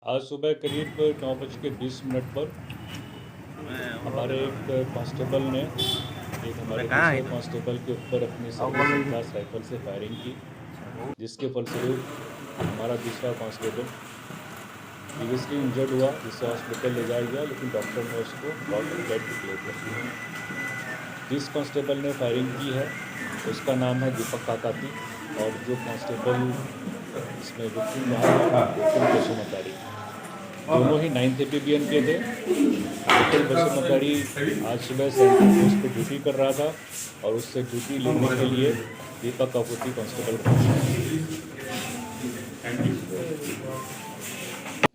आज सुबह करीब 9:20 पर हमारे एक कांस्टेबल ने हमारे दूसरे कांस्टेबल के ऊपर अपनी सर्विस क्लास राइफल से फायरिंग की, जिसके फलस्वरूप हमारा दूसरा कांस्टेबल सीरियसली इंजर्ड हुआ, जिसे हॉस्पिटल ले जाया गया, लेकिन डॉक्टर ने उसको डेड डिक्लेयर कर दिया। जिस कांस्टेबल ने फायरिंग की है उसका नाम है दीपक काकाती, और जो कांस्टेबल इसमें विक्टिम रहा है गोकुल बसुमतारी, दोनों ही 9th APBN के थे। गोकुल बसुमतारी आज सुबह सेंट्रल पोस्ट पे ड्यूटी कर रहा था और उससे ड्यूटी लेने के लिए दीपक काकोती कांस्टेबल पहुंचा।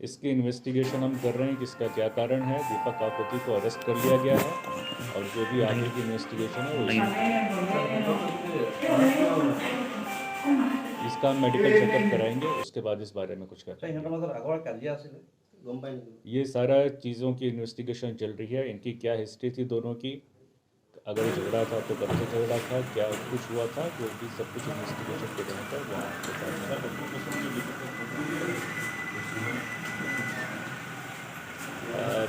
इसकी इन्वेस्टिगेशन हम कर रहे हैं कि इसका क्या कारण है। दीपक काकोती को अरेस्ट कर लिया गया है और जो भी आगे की इन्वेस्टिगेशन है इसका हम मेडिकल चेकअप कराएंगे, उसके बाद इस बारे में कुछ करेंगे। ये सारा चीज़ों की इन्वेस्टिगेशन चल रही है, इनकी क्या हिस्ट्री थी दोनों की, अगर झगड़ा था तो कब से झगड़ा था, क्या कुछ हुआ था, जो भी सब कुछ इन्वेस्टिगेशन के तहत है वहाँ।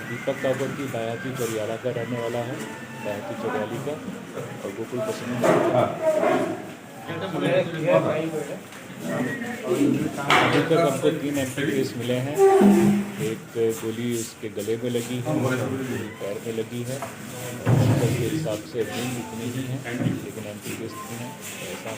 दीपक काकोती बायाती चौरियाला का रहने वाला है, बायाती चौरियाली का, और गोकुल अभी तक हमको 3 MP केस मिले हैं। एक गोली उसके गले में लगी है, गोली पैर में लगी है, और के हिसाब से इतनी ही हैं, लेकिन MP केस नहीं है ऐसा